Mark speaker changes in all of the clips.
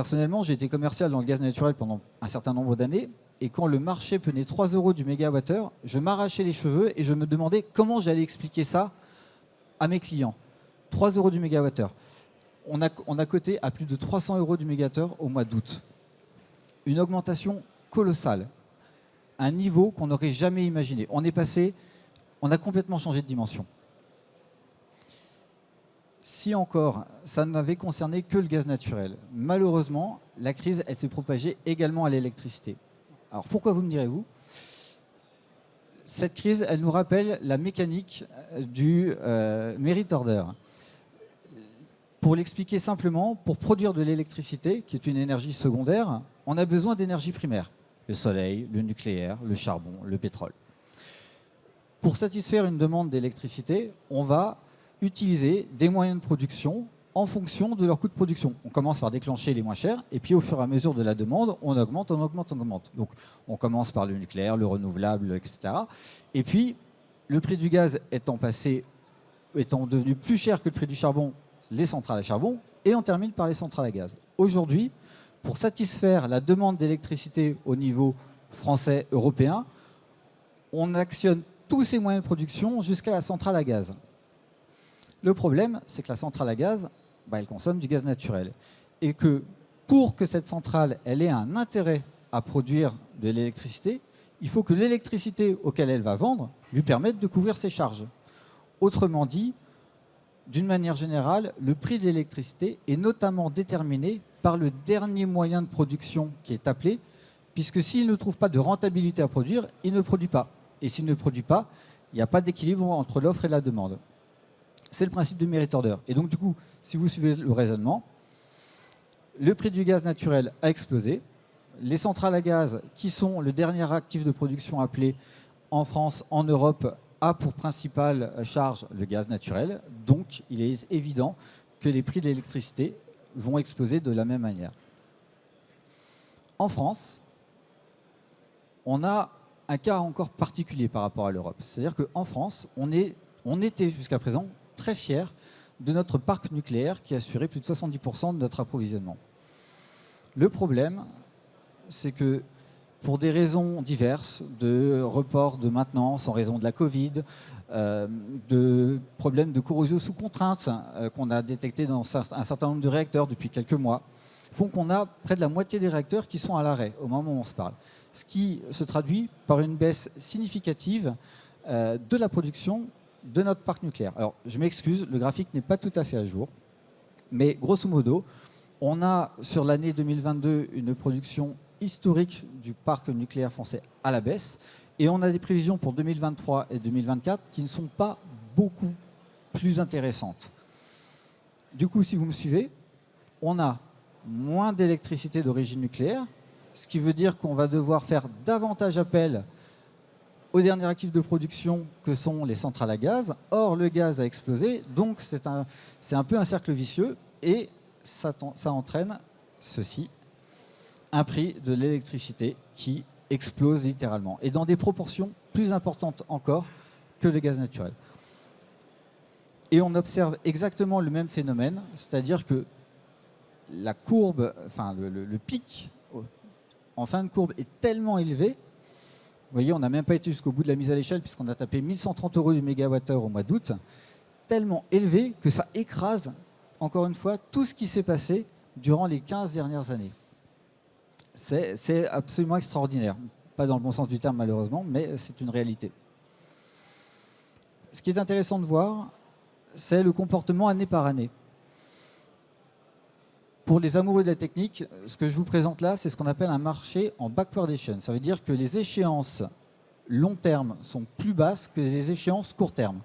Speaker 1: Personnellement, j'ai été commercial dans le gaz naturel pendant un certain nombre d'années. Et quand le marché prenait 3 € du mégawattheure, je m'arrachais les cheveux et je me demandais comment j'allais expliquer ça à mes clients. 3 € du mégawattheure. On a coté à plus de 300 € du mégawattheure au mois d'août. Une augmentation colossale. Un niveau qu'on n'aurait jamais imaginé. On a complètement changé de dimension. Si encore, ça n'avait concerné que le gaz naturel. Malheureusement, la crise, elle s'est propagée également à l'électricité. Alors pourquoi vous me direz-vous? Cette crise, elle nous rappelle la mécanique du merit order. Pour l'expliquer simplement, pour produire de l'électricité, qui est une énergie secondaire, on a besoin d'énergie primaire. Le soleil, le nucléaire, le charbon, le pétrole. Pour satisfaire une demande d'électricité, on va utiliser des moyens de production en fonction de leur coût de production. On commence par déclencher les moins chers, et puis au fur et à mesure de la demande, on augmente, on augmente, on augmente. Donc on commence par le nucléaire, le renouvelable, etc. Et puis, le prix du gaz étant devenu plus cher que le prix du charbon, les centrales à charbon, et on termine par les centrales à gaz. Aujourd'hui, pour satisfaire la demande d'électricité au niveau français, européen, on actionne tous ces moyens de production jusqu'à la centrale à gaz. Le problème, c'est que la centrale à gaz, elle consomme du gaz naturel. Et que pour que cette centrale elle ait un intérêt à produire de l'électricité, il faut que l'électricité auquel elle va vendre lui permette de couvrir ses charges. Autrement dit, d'une manière générale, le prix de l'électricité est notamment déterminé par le dernier moyen de production qui est appelé, puisque s'il ne trouve pas de rentabilité à produire, il ne produit pas. Et s'il ne produit pas, il n'y a pas d'équilibre entre l'offre et la demande. C'est le principe du merit order. Et donc, du coup, si vous suivez le raisonnement, le prix du gaz naturel a explosé. Les centrales à gaz, qui sont le dernier actif de production appelé en France, en Europe, a pour principale charge le gaz naturel. Donc, il est évident que les prix de l'électricité vont exploser de la même manière. En France, on a un cas encore particulier par rapport à l'Europe. C'est-à-dire qu'en France, on était jusqu'à présent très fiers de notre parc nucléaire qui assurait plus de 70% de notre approvisionnement. Le problème, c'est que pour des raisons diverses, de report de maintenance en raison de la Covid, de problèmes de corrosion sous contrainte qu'on a détectés dans un certain nombre de réacteurs depuis quelques mois, font qu'on a près de la moitié des réacteurs qui sont à l'arrêt au moment où on se parle. Ce qui se traduit par une baisse significative de la production de notre parc nucléaire. Alors, je m'excuse, le graphique n'est pas tout à fait à jour, mais grosso modo, on a sur l'année 2022 une production historique du parc nucléaire français à la baisse, et on a des prévisions pour 2023 et 2024 qui ne sont pas beaucoup plus intéressantes. Du coup, si vous me suivez, on a moins d'électricité d'origine nucléaire, ce qui veut dire qu'on va devoir faire davantage appel aux derniers actifs de production que sont les centrales à gaz. Or, le gaz a explosé, donc c'est un peu un cercle vicieux, et ça entraîne ceci, un prix de l'électricité qui explose littéralement, et dans des proportions plus importantes encore que le gaz naturel. Et on observe exactement le même phénomène, c'est-à-dire que la courbe, enfin le pic en fin de courbe est tellement élevé. Vous voyez, on n'a même pas été jusqu'au bout de la mise à l'échelle puisqu'on a tapé 1130 € du mégawattheure au mois d'août, tellement élevé que ça écrase, encore une fois, tout ce qui s'est passé durant les 15 dernières années. C'est absolument extraordinaire. Pas dans le bon sens du terme, malheureusement, mais c'est une réalité. Ce qui est intéressant de voir, c'est le comportement année par année. Pour les amoureux de la technique, ce que je vous présente là, c'est ce qu'on appelle un marché en backwardation. Ça veut dire que les échéances long terme sont plus basses que les échéances court terme.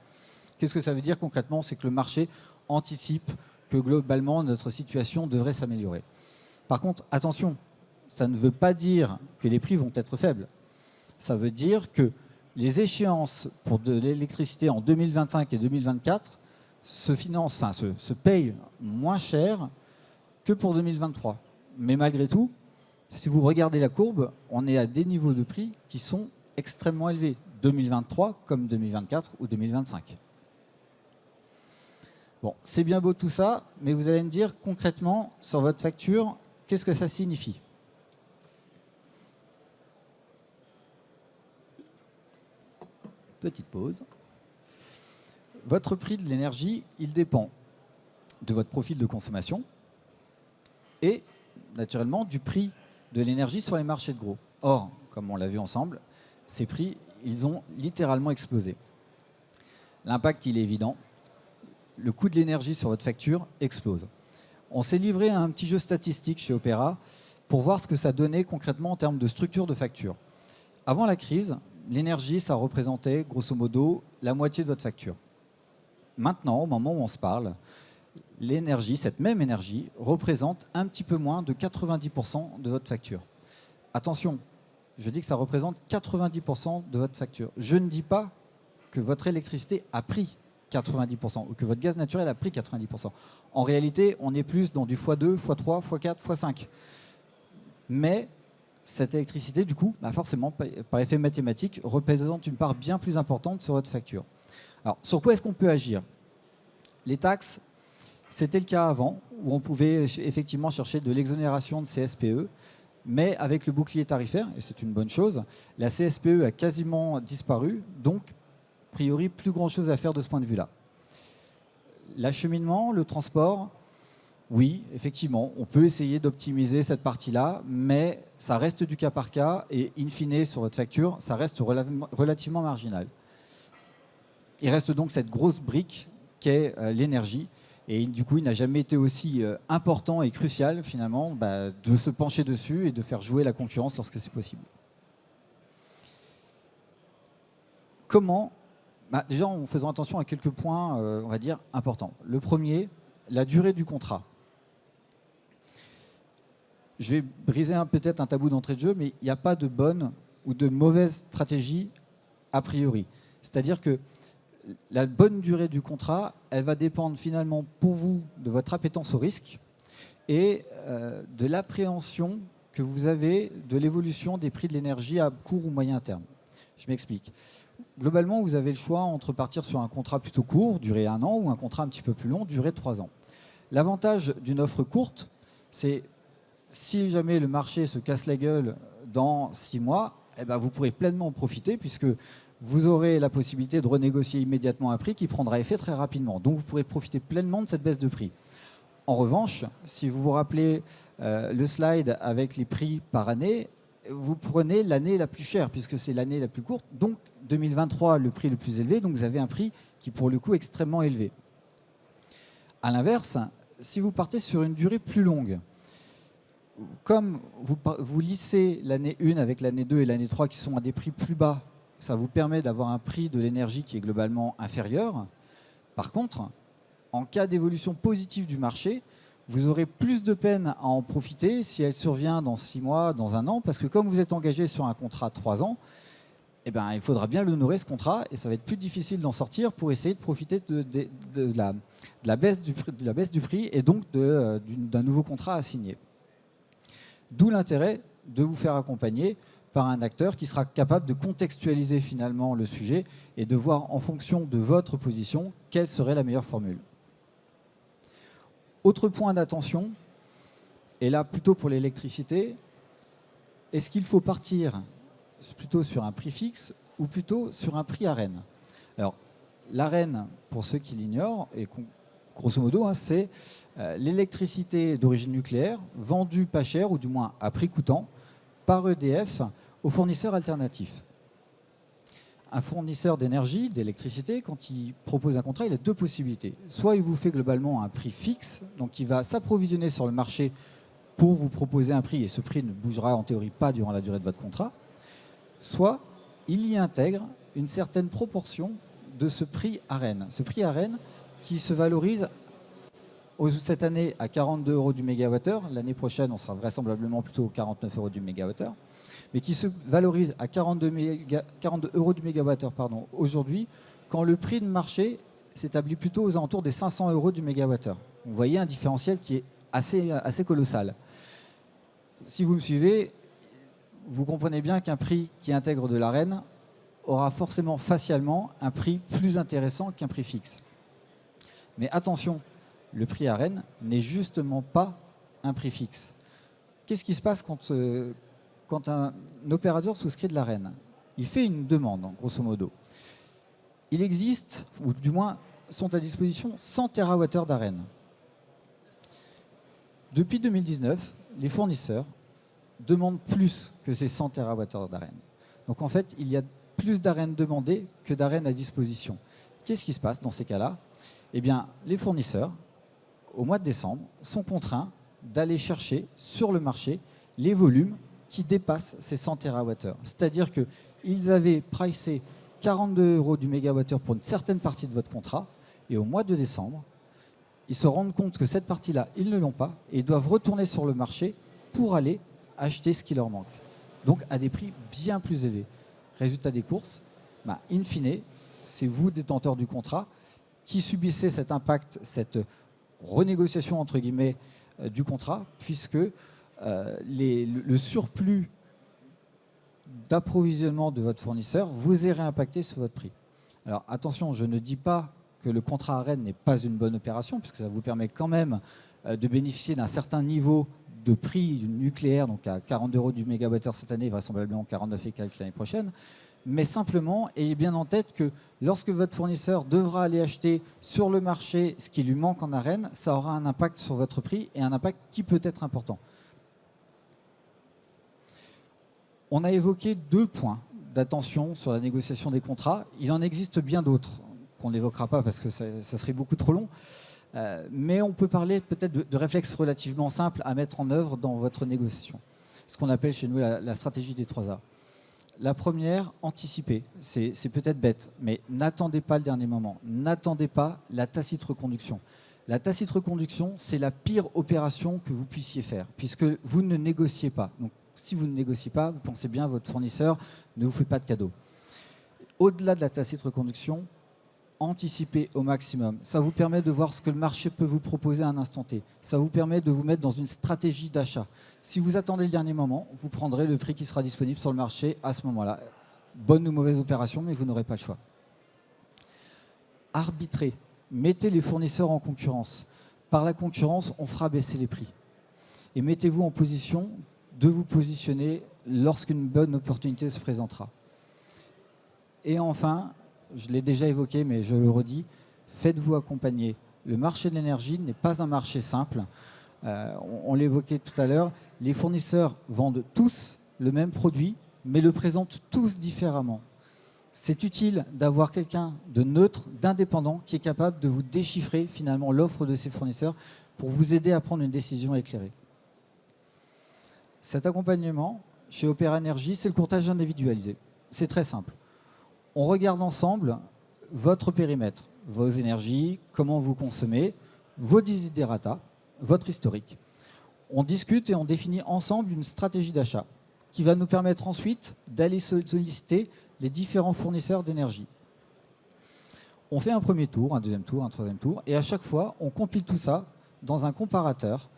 Speaker 1: Qu'est-ce que ça veut dire concrètement? C'est que le marché anticipe que globalement notre situation devrait s'améliorer. Par contre, attention, ça ne veut pas dire que les prix vont être faibles. Ça veut dire que les échéances pour de l'électricité en 2025 et 2024 se payent moins cher que pour 2023. Mais malgré tout, si vous regardez la courbe, on est à des niveaux de prix qui sont extrêmement élevés, 2023 comme 2024 ou 2025. Bon, c'est bien beau tout ça, mais vous allez me dire concrètement sur votre facture, Qu'est-ce que ça signifie? Petite pause. Votre prix de l'énergie, il dépend de votre profil de consommation et naturellement du prix de l'énergie sur les marchés de gros. Or, comme on l'a vu ensemble, ces prix, ils ont littéralement explosé. L'impact, il est évident. Le coût de l'énergie sur votre facture explose. On s'est livré à un petit jeu statistique chez Opéra pour voir ce que ça donnait concrètement en termes de structure de facture. Avant la crise, l'énergie, ça représentait grosso modo la moitié de votre facture. Maintenant, au moment où on se parle, l'énergie, cette même énergie, représente un petit peu moins de 90% de votre facture. Attention, je dis que ça représente 90% de votre facture. Je ne dis pas que votre électricité a pris 90% ou que votre gaz naturel a pris 90%. En réalité, on est plus dans du x2, x3, x4, x5. Mais cette électricité, du coup, forcément, par effet mathématique, représente une part bien plus importante sur votre facture. Alors, sur quoi est-ce qu'on peut agir? Les taxes, c'était le cas avant, où on pouvait effectivement chercher de l'exonération de CSPE, mais avec le bouclier tarifaire, et c'est une bonne chose, la CSPE a quasiment disparu, donc, a priori, plus grand-chose à faire de ce point de vue-là. L'acheminement, le transport, oui, effectivement, on peut essayer d'optimiser cette partie-là, mais ça reste du cas par cas, et in fine, sur votre facture, ça reste relativement marginal. Il reste donc cette grosse brique qu'est l'énergie. Et du coup, il n'a jamais été aussi important et crucial, finalement, de se pencher dessus et de faire jouer la concurrence lorsque c'est possible. Comment? Déjà, en faisant attention à quelques points, on va dire, importants. Le premier, la durée du contrat. Je vais briser peut-être un tabou d'entrée de jeu, mais il n'y a pas de bonne ou de mauvaise stratégie a priori. C'est-à-dire que la bonne durée du contrat, elle va dépendre finalement pour vous de votre appétence au risque et de l'appréhension que vous avez de l'évolution des prix de l'énergie à court ou moyen terme. Je m'explique. Globalement, vous avez le choix entre partir sur un contrat plutôt court, durée 1 an, ou un contrat un petit peu plus long, durée 3 ans. L'avantage d'une offre courte, c'est si jamais le marché se casse la gueule dans 6 mois, vous pourrez pleinement en profiter puisque vous aurez la possibilité de renégocier immédiatement un prix qui prendra effet très rapidement. Donc vous pourrez profiter pleinement de cette baisse de prix. En revanche, si vous vous rappelez le slide avec les prix par année, vous prenez l'année la plus chère puisque c'est l'année la plus courte. Donc 2023, le prix le plus élevé. Donc vous avez un prix qui pour le coup est extrêmement élevé. A l'inverse, si vous partez sur une durée plus longue, comme vous lissez l'année 1 avec l'année 2 et l'année 3 qui sont à des prix plus bas, ça vous permet d'avoir un prix de l'énergie qui est globalement inférieur. Par contre, en cas d'évolution positive du marché, vous aurez plus de peine à en profiter si elle survient dans 6 mois, dans 1 an, parce que comme vous êtes engagé sur un contrat de 3 ans, il faudra bien l'honorer ce contrat et ça va être plus difficile d'en sortir pour essayer de profiter de la baisse du prix et donc d'un nouveau contrat à signer. D'où l'intérêt de vous faire accompagner par un acteur qui sera capable de contextualiser finalement le sujet et de voir en fonction de votre position quelle serait la meilleure formule. Autre point d'attention, et là plutôt pour l'électricité, est-ce qu'il faut partir plutôt sur un prix fixe ou plutôt sur un prix ARENH? Alors, l'ARENH, pour ceux qui l'ignorent, et grosso modo, c'est l'électricité d'origine nucléaire vendue pas cher, ou du moins à prix coûtant, par EDF aux fournisseurs alternatifs. Un fournisseur d'énergie, d'électricité, quand il propose un contrat, il a 2 possibilités. Soit il vous fait globalement un prix fixe, donc il va s'approvisionner sur le marché pour vous proposer un prix, et ce prix ne bougera en théorie pas durant la durée de votre contrat. Soit il y intègre une certaine proportion de ce prix ARENH. Ce prix ARENH qui se valorise cette année à 42 € du mégawattheure. L'année prochaine, on sera vraisemblablement plutôt aux 49 € du mégawattheure. Mais qui se valorise à 42 € du mégawattheure aujourd'hui, quand le prix de marché s'établit plutôt aux alentours des 500 € du mégawattheure. Vous voyez un différentiel qui est assez colossal. Si vous me suivez, vous comprenez bien qu'un prix qui intègre de l'ARENH aura forcément facialement un prix plus intéressant qu'un prix fixe. Mais attention, le prix ARENH n'est justement pas un prix fixe. Qu'est-ce qui se passe quand un opérateur souscrit de l'Arenh? Il fait une demande, grosso modo. Il existe, ou du moins sont à disposition, 100 TWh d'Arenh. Depuis 2019, les fournisseurs demandent plus que ces 100 TWh d'Arenh. Donc en fait, il y a plus d'Arenh demandé que d'Arenh à disposition. Qu'est-ce qui se passe dans ces cas-là? Eh bien, les fournisseurs, au mois de décembre, sont contraints d'aller chercher sur le marché les volumes qui dépassent ces 100 TWh. C'est-à-dire qu'ils avaient pricé 42 € du mégawattheure pour une certaine partie de votre contrat, et au mois de décembre, ils se rendent compte que cette partie-là, ils ne l'ont pas, et ils doivent retourner sur le marché pour aller acheter ce qui leur manque. Donc à des prix bien plus élevés. Résultat des courses, in fine, c'est vous, détenteurs du contrat, qui subissez cet impact, cette renégociation entre guillemets du contrat, puisque le surplus d'approvisionnement de votre fournisseur vous est réimpacté sur votre prix. Alors attention, je ne dis pas que le contrat Arenh n'est pas une bonne opération, puisque ça vous permet quand même de bénéficier d'un certain niveau de prix du nucléaire, donc à 40 € du mégawattheure cette année, vraisemblablement 49 et quelques l'année prochaine. Mais simplement, ayez bien en tête que lorsque votre fournisseur devra aller acheter sur le marché ce qui lui manque en Arenh, ça aura un impact sur votre prix et un impact qui peut être important. On a évoqué 2 points d'attention sur la négociation des contrats. Il en existe bien d'autres qu'on n'évoquera pas parce que ça serait beaucoup trop long. Mais on peut parler peut-être de réflexes relativement simples à mettre en œuvre dans votre négociation. Ce qu'on appelle chez nous la stratégie des 3 A. La première, anticiper. C'est peut-être bête, mais n'attendez pas le dernier moment. N'attendez pas la tacite reconduction. La tacite reconduction, c'est la pire opération que vous puissiez faire, puisque vous ne négociez pas. Donc, si vous ne négociez pas, vous pensez bien, votre fournisseur ne vous fait pas de cadeau. Au-delà de la tacite reconduction, anticipez au maximum. Ça vous permet de voir ce que le marché peut vous proposer à un instant T. Ça vous permet de vous mettre dans une stratégie d'achat. Si vous attendez le dernier moment, vous prendrez le prix qui sera disponible sur le marché à ce moment-là. Bonne ou mauvaise opération, mais vous n'aurez pas le choix. Arbitrez. Mettez les fournisseurs en concurrence. Par la concurrence, on fera baisser les prix. Et mettez-vous en position de vous positionner lorsqu'une bonne opportunité se présentera. Et enfin, je l'ai déjà évoqué, mais je le redis, faites-vous accompagner. Le marché de l'énergie n'est pas un marché simple. On l'évoquait tout à l'heure, les fournisseurs vendent tous le même produit, mais le présentent tous différemment. C'est utile d'avoir quelqu'un de neutre, d'indépendant, qui est capable de vous déchiffrer finalement l'offre de ses fournisseurs pour vous aider à prendre une décision éclairée. Cet accompagnement, chez Opéra Énergie, c'est le comptage individualisé. C'est très simple. On regarde ensemble votre périmètre, vos énergies, comment vous consommez, vos desiderata, votre historique. On discute et on définit ensemble une stratégie d'achat qui va nous permettre ensuite d'aller solliciter les différents fournisseurs d'énergie. On fait un premier tour, un deuxième tour, un troisième tour, et à chaque fois, on compile tout ça dans un comparateur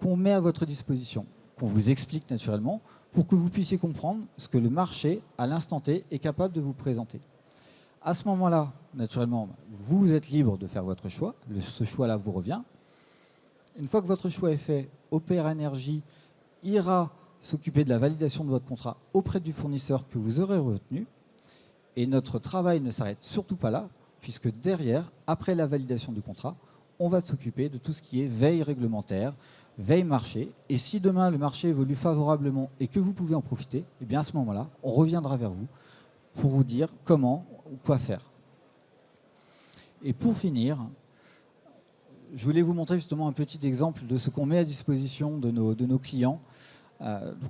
Speaker 1: qu'on met à votre disposition, qu'on vous explique naturellement, pour que vous puissiez comprendre ce que le marché, à l'instant T, est capable de vous présenter. À ce moment-là, naturellement, vous êtes libre de faire votre choix. Ce choix-là vous revient. Une fois que votre choix est fait, Opéra Énergie ira s'occuper de la validation de votre contrat auprès du fournisseur que vous aurez retenu. Et notre travail ne s'arrête surtout pas là, puisque derrière, après la validation du contrat, on va s'occuper de tout ce qui est veille réglementaire, veille marché. Et si demain le marché évolue favorablement et que vous pouvez en profiter, eh bien à ce moment-là, on reviendra vers vous pour vous dire comment ou quoi faire. Et pour finir, je voulais vous montrer justement un petit exemple de ce qu'on met à disposition de nos clients.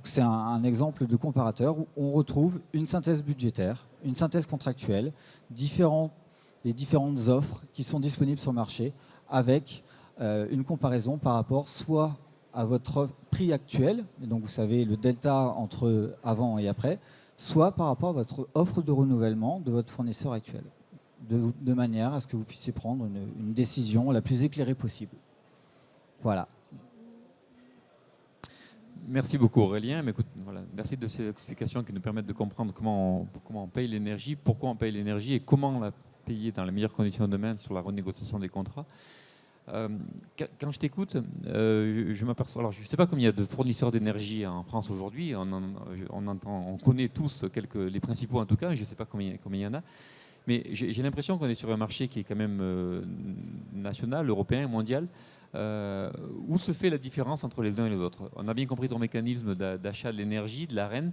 Speaker 1: C'est un exemple de comparateur où on retrouve une synthèse budgétaire, une synthèse contractuelle, les différentes offres qui sont disponibles sur le marché avec une comparaison par rapport soit à votre prix actuel, et donc vous savez le delta entre avant et après, soit par rapport à votre offre de renouvellement de votre fournisseur actuel, de manière à ce que vous puissiez prendre une décision la plus éclairée possible. Voilà.
Speaker 2: Merci beaucoup Aurélien. Mais écoute, voilà, merci de ces explications qui nous permettent de comprendre comment on paye l'énergie, pourquoi on paye l'énergie et comment la payer dans les meilleures conditions demain sur la renégociation des contrats. Quand je t'écoute, je m'aperçois. Alors, je ne sais pas combien il y a de fournisseurs d'énergie en France aujourd'hui. On connaît tous les principaux en tout cas. Je ne sais pas combien il y en a. Mais j'ai l'impression qu'on est sur un marché qui est quand même national, européen, mondial. Où se fait la différence entre les uns et les autres? On a bien compris ton mécanisme d'achat de l'énergie, de l'AREN.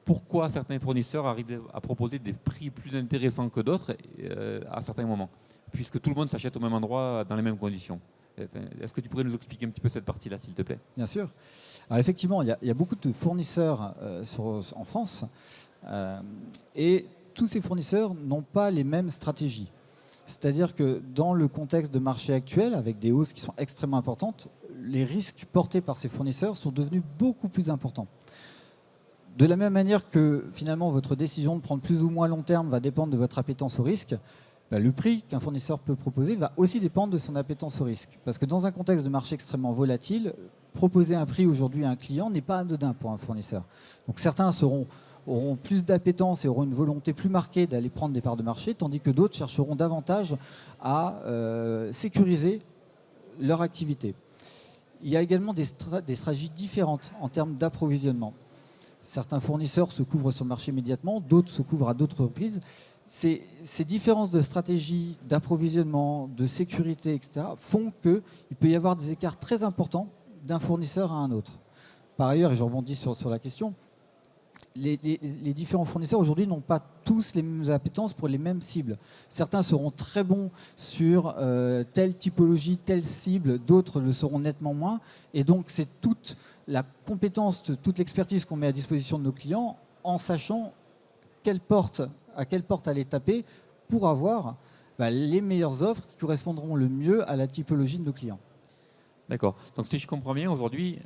Speaker 2: Pourquoi certains fournisseurs arrivent à proposer des prix plus intéressants que d'autres à certains moments, puisque tout le monde s'achète au même endroit dans les mêmes conditions? Est-ce que tu pourrais nous expliquer un petit peu cette partie-là, s'il te plaît?
Speaker 1: Bien sûr. Alors effectivement, il y a beaucoup de fournisseurs en France et tous ces fournisseurs n'ont pas les mêmes stratégies. C'est-à-dire que dans le contexte de marché actuel, avec des hausses qui sont extrêmement importantes, les risques portés par ces fournisseurs sont devenus beaucoup plus importants. De la même manière que finalement votre décision de prendre plus ou moins long terme va dépendre de votre appétence au risque, le prix qu'un fournisseur peut proposer va aussi dépendre de son appétence au risque. Parce que dans un contexte de marché extrêmement volatile, proposer un prix aujourd'hui à un client n'est pas anodin pour un fournisseur. Donc certains auront plus d'appétence et auront une volonté plus marquée d'aller prendre des parts de marché, tandis que d'autres chercheront davantage à sécuriser leur activité. Il y a également des stratégies différentes en termes d'approvisionnement. Certains fournisseurs se couvrent sur le marché immédiatement, d'autres se couvrent à d'autres reprises. Ces différences de stratégie, d'approvisionnement, de sécurité, etc., font qu'il peut y avoir des écarts très importants d'un fournisseur à un autre. Par ailleurs, et je rebondis sur la question, les différents fournisseurs aujourd'hui n'ont pas tous les mêmes appétences pour les mêmes cibles. Certains seront très bons sur telle typologie, telle cible, d'autres le seront nettement moins. Et donc c'est toute la compétence, toute l'expertise qu'on met à disposition de nos clients en sachant à quelle porte aller taper pour avoir les meilleures offres qui correspondront le mieux à la typologie de nos clients.
Speaker 2: D'accord. Donc si je comprends bien, aujourd'hui,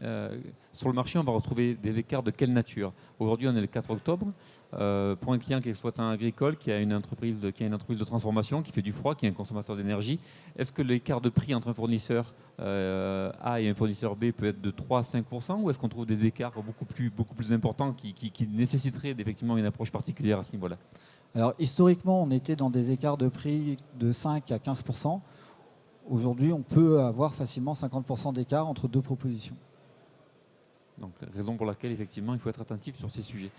Speaker 2: sur le marché, on va retrouver des écarts de quelle nature? Aujourd'hui, on est le 4 octobre. Pour un client qui est exploitant agricole, qui a une entreprise de transformation, qui fait du froid, qui est un consommateur d'énergie, est-ce que l'écart de prix entre un fournisseur A et un fournisseur B peut être de 3 à 5%, ou est-ce qu'on trouve des écarts beaucoup plus importants qui nécessiteraient effectivement une approche particulière à ce niveau-là?
Speaker 1: Alors historiquement, on était dans des écarts de prix de 5 à 15%. Aujourd'hui, on peut avoir facilement 50% d'écart entre deux propositions.
Speaker 2: Donc, raison pour laquelle, effectivement, il faut être attentif sur ces sujets.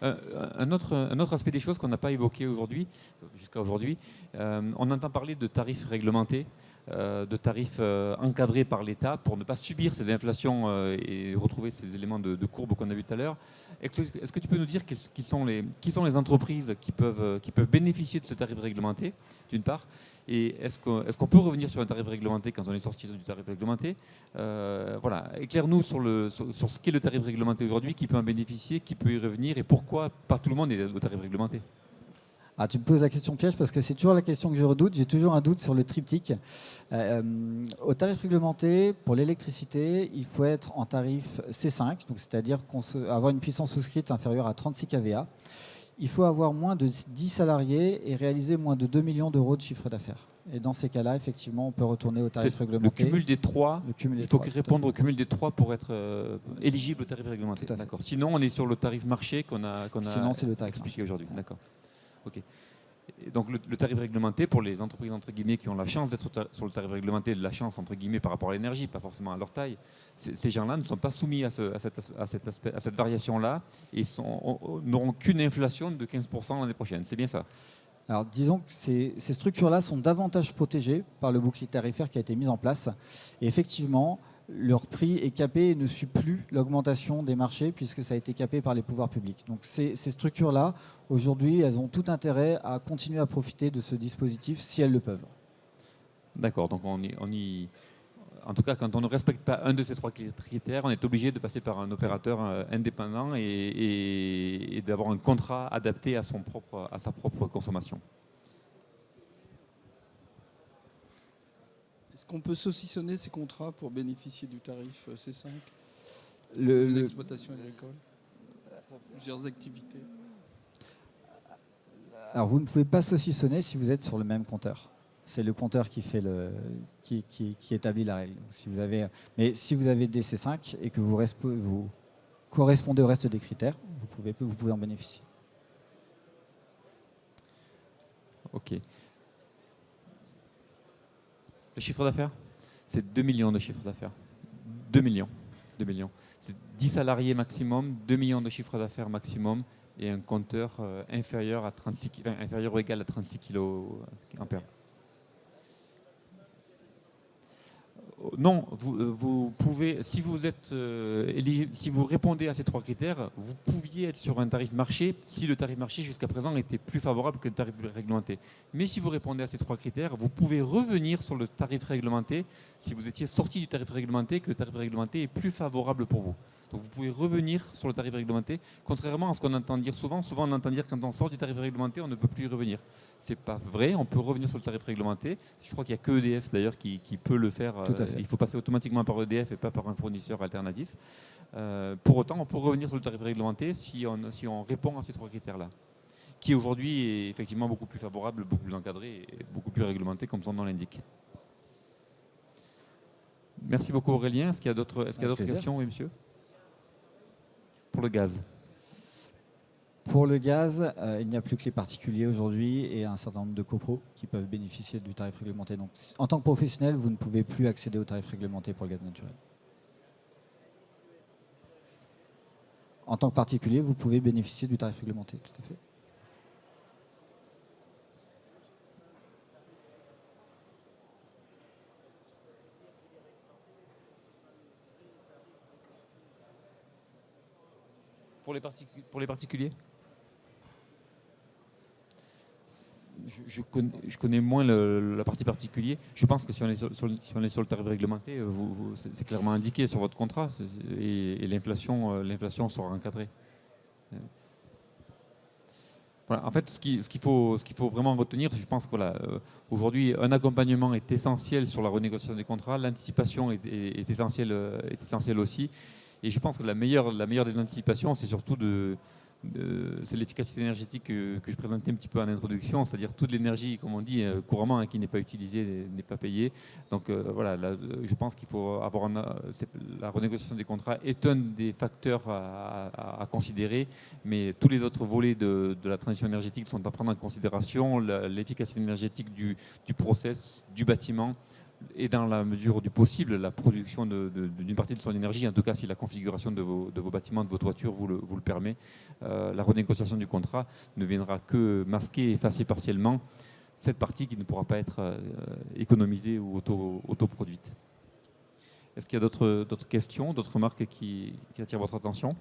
Speaker 2: Un autre aspect des choses qu'on n'a pas évoqué jusqu'à aujourd'hui, on entend parler de tarifs réglementés, de tarifs encadrés par l'État pour ne pas subir ces inflations et retrouver ces éléments de courbe qu'on a vu tout à l'heure. Est-ce que tu peux nous dire qui sont les entreprises qui peuvent bénéficier de ce tarif réglementé, d'une part, et est-ce qu'on peut revenir sur un tarif réglementé quand on est sorti du tarif réglementé? Voilà, éclaire-nous sur ce qu'est le tarif réglementé aujourd'hui, qui peut en bénéficier, qui peut y revenir, et pourquoi pas tout le monde est au tarif réglementé.
Speaker 1: Ah, tu me poses la question piège parce que c'est toujours la question que je redoute. J'ai toujours un doute sur le triptyque. Au tarif réglementé, pour l'électricité, il faut être en tarif C5, donc c'est-à-dire avoir une puissance souscrite inférieure à 36 kVA. Il faut avoir moins de 10 salariés et réaliser moins de 2 millions d'euros de chiffre d'affaires. Et dans ces cas-là, effectivement, on peut retourner au tarif réglementé.
Speaker 2: Le cumul des trois, il faut répondre au cumul des trois pour être éligible au tarif réglementé. D'accord. Sinon, on est sur le tarif marché qu'on a
Speaker 1: Sinon, c'est le tarif
Speaker 2: expliqué aujourd'hui. D'accord. Ok. Et donc le tarif réglementé, pour les entreprises entre guillemets qui ont la chance d'être sur le tarif réglementé, la chance entre guillemets par rapport à l'énergie, pas forcément à leur taille, ces gens-là ne sont pas soumis à cette variation-là et n'auront qu'une inflation de 15% l'année prochaine. C'est bien ça?
Speaker 1: Alors disons que ces structures-là sont davantage protégées par le bouclier tarifaire qui a été mis en place. Et effectivement, leur prix est capé et ne suit plus l'augmentation des marchés puisque ça a été capé par les pouvoirs publics. Donc ces structures-là, aujourd'hui, elles ont tout intérêt à continuer à profiter de ce dispositif si elles le peuvent.
Speaker 2: D'accord, donc en tout cas, quand on ne respecte pas un de ces trois critères, on est obligé de passer par un opérateur indépendant et d'avoir un contrat adapté à sa propre consommation.
Speaker 3: Est-ce qu'on peut saucissonner ces contrats pour bénéficier du tarif C5 l'exploitation agricole pour plusieurs activités?
Speaker 1: Alors vous ne pouvez pas saucissonner si vous êtes sur le même compteur. C'est le compteur qui établit la règle. Mais si vous avez des C5 et que vous correspondez au reste des critères, vous pouvez en bénéficier.
Speaker 2: Ok. Le chiffre d'affaires, c'est 2 millions de chiffre d'affaires. 2 millions. 2 millions. C'est 10 salariés maximum, 2 millions de chiffre d'affaires maximum et un compteur inférieur ou égal à 36 kA. Non, vous pouvez, si vous répondez à ces 3 critères, vous pouviez être sur un tarif marché si le tarif marché jusqu'à présent était plus favorable que le tarif réglementé. Mais si vous répondez à ces 3 critères, vous pouvez revenir sur le tarif réglementé si vous étiez sorti du tarif réglementé, que le tarif réglementé est plus favorable pour vous. Donc vous pouvez revenir sur le tarif réglementé, contrairement à ce qu'on entend dire souvent. Souvent on entend dire que quand on sort du tarif réglementé, on ne peut plus y revenir. Ce n'est pas vrai, on peut revenir sur le tarif réglementé. Je crois qu'il n'y a que EDF d'ailleurs qui peut le faire.
Speaker 1: Tout à fait.
Speaker 2: Il faut passer automatiquement par EDF et pas par un fournisseur alternatif. Pour autant, on peut revenir sur le tarif réglementé si on répond à ces 3 critères-là, qui aujourd'hui est effectivement beaucoup plus favorable, beaucoup plus encadré et beaucoup plus réglementé comme son nom l'indique. Merci beaucoup Aurélien. Est-ce qu'il y a d'autres questions, oui monsieur ? Pour le gaz.
Speaker 1: Pour le gaz, il n'y a plus que les particuliers aujourd'hui et un certain nombre de copros qui peuvent bénéficier du tarif réglementé. Donc, en tant que professionnel, vous ne pouvez plus accéder au tarif réglementé pour le gaz naturel. En tant que particulier, vous pouvez bénéficier du tarif réglementé, tout à fait.
Speaker 2: Pour les particuliers, je connais moins la partie particulier. Je pense que si on est sur le tarif réglementé, c'est clairement indiqué sur votre contrat et l'inflation sera encadrée. Voilà, en fait, ce qu'il faut vraiment retenir, je pense que aujourd'hui, un accompagnement est essentiel sur la renégociation des contrats. L'anticipation est essentielle aussi. Et je pense que la meilleure des anticipations, c'est surtout c'est l'efficacité énergétique que je présentais un petit peu en introduction, c'est-à-dire toute l'énergie, comme on dit couramment, qui n'est pas utilisée n'est pas payée. Donc je pense qu'il faut avoir la renégociation des contrats est un des facteurs à considérer, mais tous les autres volets de la transition énergétique sont à prendre en considération, l'efficacité énergétique du process, du bâtiment, et dans la mesure du possible, la production d'une partie de son énergie, en tout cas si la configuration de vos bâtiments, de vos toitures vous le permet. La renégociation du contrat ne viendra que masquer et effacer partiellement cette partie qui ne pourra pas être économisée ou autoproduite. Est-ce qu'il y a d'autres questions, d'autres remarques qui attirent votre attention ?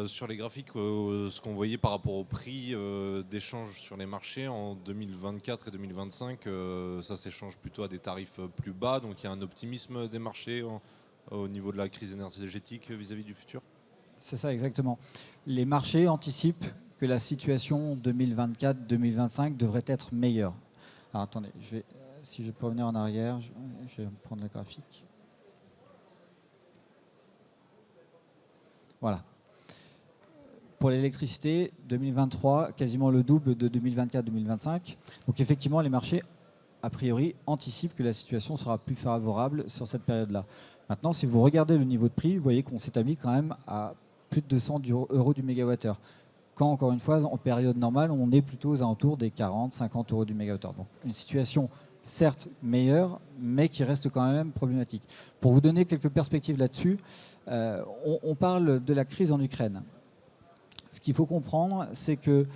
Speaker 4: Sur les graphiques, ce qu'on voyait par rapport au prix d'échange sur les marchés en 2024 et 2025, ça s'échange plutôt à des tarifs plus bas, donc il y a un optimisme des marchés au niveau de la crise énergétique vis-à-vis du futur.
Speaker 1: C'est ça exactement. Les marchés anticipent que la situation 2024-2025 devrait être meilleure. Alors attendez, si je peux revenir en arrière, je vais prendre le graphique. Voilà. Pour l'électricité, 2023, quasiment le double de 2024-2025. Donc effectivement, les marchés, a priori, anticipent que la situation sera plus favorable sur cette période-là. Maintenant, si vous regardez le niveau de prix, vous voyez qu'on s'établit quand même à plus de 200 € du mégawattheure. Quand, encore une fois, en période normale, on est plutôt aux alentours des 40-50 € du mégawattheure. Donc une situation certes meilleure, mais qui reste quand même problématique. Pour vous donner quelques perspectives là-dessus, on parle de la crise en Ukraine. Ce qu'il faut comprendre, c'est que,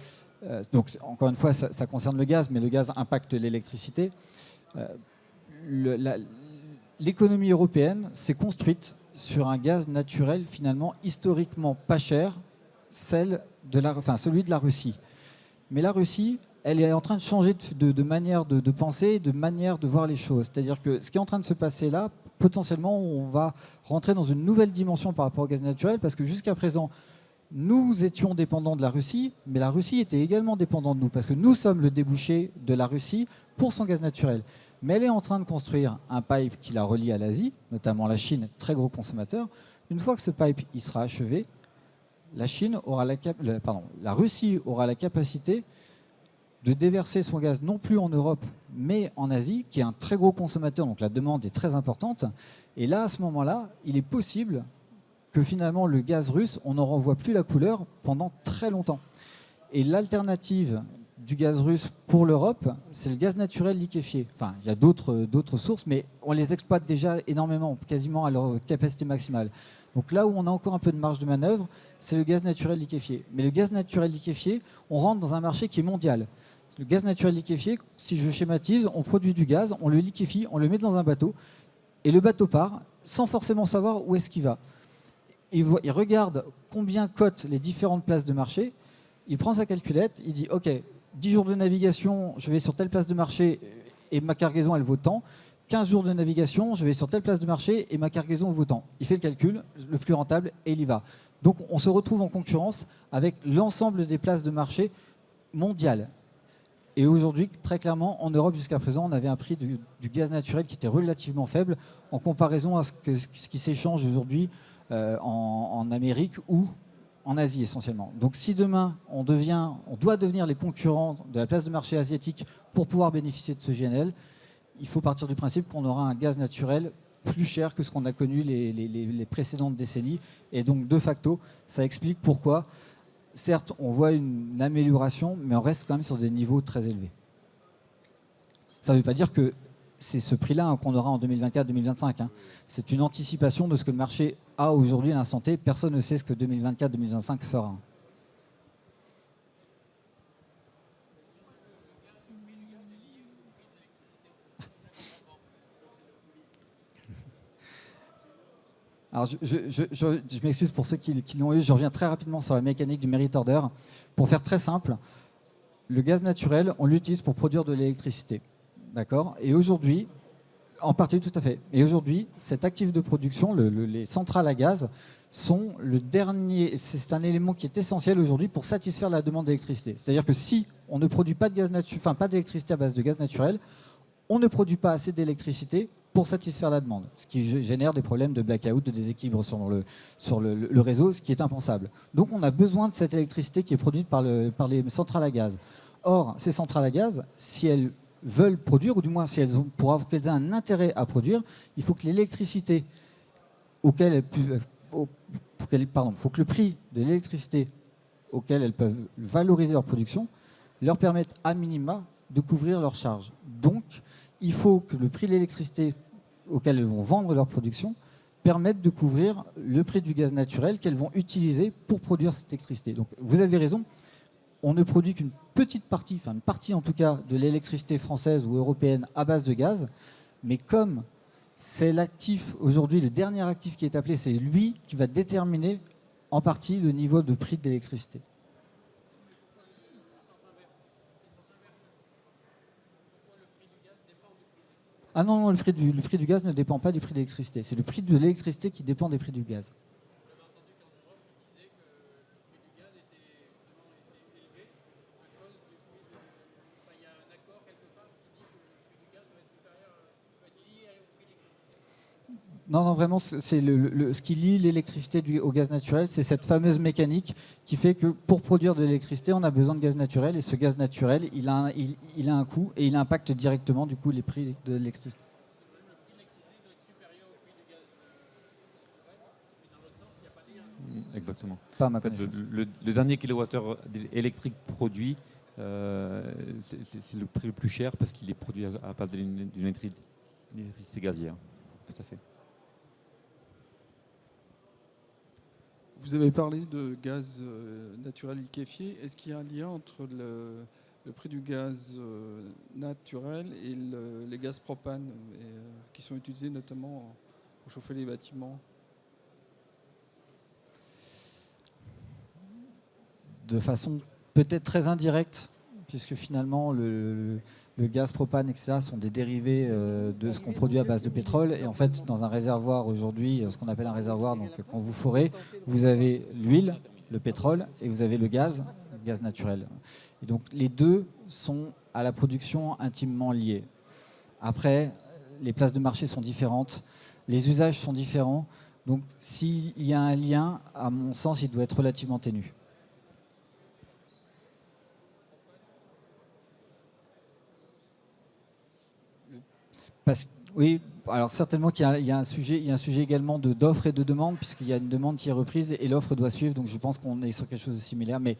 Speaker 1: donc encore une fois, ça concerne le gaz, mais le gaz impacte l'électricité. L'économie européenne s'est construite sur un gaz naturel finalement historiquement pas cher, celui de la Russie. Mais la Russie, elle est en train de changer de manière de penser, de manière de voir les choses. C'est-à-dire que ce qui est en train de se passer là, potentiellement, on va rentrer dans une nouvelle dimension par rapport au gaz naturel, parce que jusqu'à présent, nous étions dépendants de la Russie, mais la Russie était également dépendante de nous, parce que nous sommes le débouché de la Russie pour son gaz naturel. Mais elle est en train de construire un pipe qui la relie à l'Asie, notamment la Chine, très gros consommateur. Une fois que ce pipe il sera achevé, la Russie aura la capacité de déverser son gaz non plus en Europe, mais en Asie, qui est un très gros consommateur, donc la demande est très importante. Et là, à ce moment-là, il est possible que finalement le gaz russe, on n'en revoit plus la couleur pendant très longtemps. Et l'alternative du gaz russe pour l'Europe, c'est le gaz naturel liquéfié. Enfin, il y a d'autres sources, mais on les exploite déjà énormément, quasiment à leur capacité maximale. Donc là où on a encore un peu de marge de manœuvre, c'est le gaz naturel liquéfié. Mais le gaz naturel liquéfié, on rentre dans un marché qui est mondial. Le gaz naturel liquéfié, si je schématise, on produit du gaz, on le liquéfie, on le met dans un bateau, et le bateau part sans forcément savoir où est-ce qu'il va. Il regarde combien cotent les différentes places de marché, il prend sa calculette, il dit « Ok, 10 jours de navigation, je vais sur telle place de marché et ma cargaison, elle vaut tant. 15 jours de navigation, je vais sur telle place de marché et ma cargaison vaut tant. » Il fait le calcul, le plus rentable, et il y va. Donc on se retrouve en concurrence avec l'ensemble des places de marché mondiales. Et aujourd'hui, très clairement, en Europe, jusqu'à présent, on avait un prix du gaz naturel qui était relativement faible en comparaison à ce qui s'échange aujourd'hui en Amérique ou en Asie essentiellement. Donc si demain, on doit devenir les concurrents de la place de marché asiatique pour pouvoir bénéficier de ce GNL, il faut partir du principe qu'on aura un gaz naturel plus cher que ce qu'on a connu les précédentes décennies. Et donc, de facto, ça explique pourquoi, certes, on voit une amélioration, mais on reste quand même sur des niveaux très élevés. Ça ne veut pas dire que c'est ce prix-là qu'on aura en 2024-2025. C'est une anticipation de ce que le marché a aujourd'hui à l'instant T. Personne ne sait ce que 2024-2025 sera. Alors je m'excuse pour ceux qui l'ont eu, je reviens très rapidement sur la mécanique du merit order. Pour faire très simple, le gaz naturel, on l'utilise pour produire de l'électricité. D'accord ? Et aujourd'hui, en partie tout à fait, et aujourd'hui, cet actif de production, les centrales à gaz, sont le dernier, c'est un élément qui est essentiel aujourd'hui pour satisfaire la demande d'électricité. C'est-à-dire que si on ne produit pas pas d'électricité à base de gaz naturel, on ne produit pas assez d'électricité pour satisfaire la demande, ce qui génère des problèmes de blackout, de déséquilibre sur le réseau, ce qui est impensable. Donc on a besoin de cette électricité qui est produite par les centrales à gaz. Or, ces centrales à gaz, si elles veulent produire, ou du moins pour qu'elles aient un intérêt à produire, il faut que l'électricité faut que le prix de l'électricité auquel elles peuvent valoriser leur production leur permette à minima de couvrir leurs charges. Donc, il faut que le prix de l'électricité auquel elles vont vendre leur production permette de couvrir le prix du gaz naturel qu'elles vont utiliser pour produire cette électricité. Donc vous avez raison, on ne produit qu'une petite partie, enfin une partie en tout cas, de l'électricité française ou européenne à base de gaz, mais comme c'est l'actif aujourd'hui, le dernier actif qui est appelé, c'est lui qui va déterminer en partie le niveau de prix de l'électricité. Ah non, le prix du gaz ne dépend pas du prix de l'électricité. C'est le prix de l'électricité qui dépend des prix du gaz. Non, vraiment, c'est ce qui lie l'électricité au gaz naturel, c'est cette fameuse mécanique qui fait que pour produire de l'électricité, on a besoin de gaz naturel, et ce gaz naturel, il a un coût et il impacte directement du coup les prix de l'électricité.
Speaker 2: Exactement.
Speaker 1: Pas à ma connaissance.
Speaker 2: Le dernier kilowattheure électrique produit, c'est le prix le plus cher parce qu'il est produit à base d'une électricité gazière. Tout à fait.
Speaker 3: Vous avez parlé de gaz naturel liquéfié. Est-ce qu'il y a un lien entre le prix du gaz naturel et les gaz propane qui sont utilisés notamment pour chauffer les bâtiments ?
Speaker 1: De façon peut-être très indirecte, puisque finalement le gaz propane, etc., sont des dérivés de ce qu'on produit à base de pétrole. Et en fait, dans un réservoir aujourd'hui, ce qu'on appelle un réservoir, donc quand vous forez, vous avez l'huile, le pétrole, et vous avez le gaz naturel. Et donc les deux sont à la production intimement liés. Après, les places de marché sont différentes, les usages sont différents. Donc s'il y a un lien, à mon sens, il doit être relativement ténu. Oui, alors certainement qu'il y a un sujet également d'offre et de demande, puisqu'il y a une demande qui est reprise et l'offre doit suivre, donc je pense qu'on est sur quelque chose de similaire, mais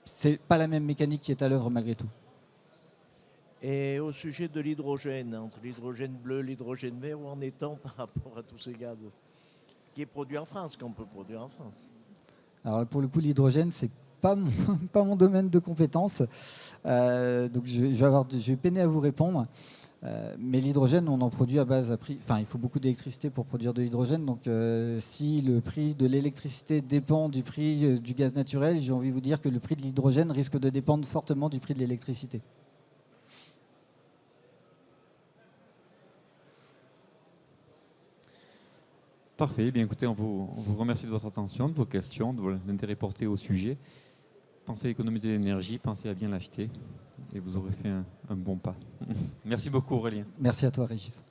Speaker 1: c'est pas la même mécanique qui est à l'œuvre malgré tout.
Speaker 5: Et au sujet de l'hydrogène, entre l'hydrogène bleu, l'hydrogène vert, où en est-on par rapport à tous ces gaz qui est produit en France, qu'on peut produire en France?
Speaker 1: Alors pour le coup, l'hydrogène, c'est pas mon, pas mon domaine de compétence. Donc je vais peiner à vous répondre. Mais l'hydrogène, on en produit à base à prix. Enfin, il faut beaucoup d'électricité pour produire de l'hydrogène. Donc si le prix de l'électricité dépend du prix du gaz naturel, j'ai envie de vous dire que le prix de l'hydrogène risque de dépendre fortement du prix de l'électricité.
Speaker 2: Parfait. Eh bien, écoutez, on vous remercie de votre attention, de vos questions, de l'intérêt porté au sujet. Pensez à économiser l'énergie, pensez à bien l'acheter et vous aurez fait un bon pas. Merci beaucoup Aurélien.
Speaker 1: Merci à toi Régis.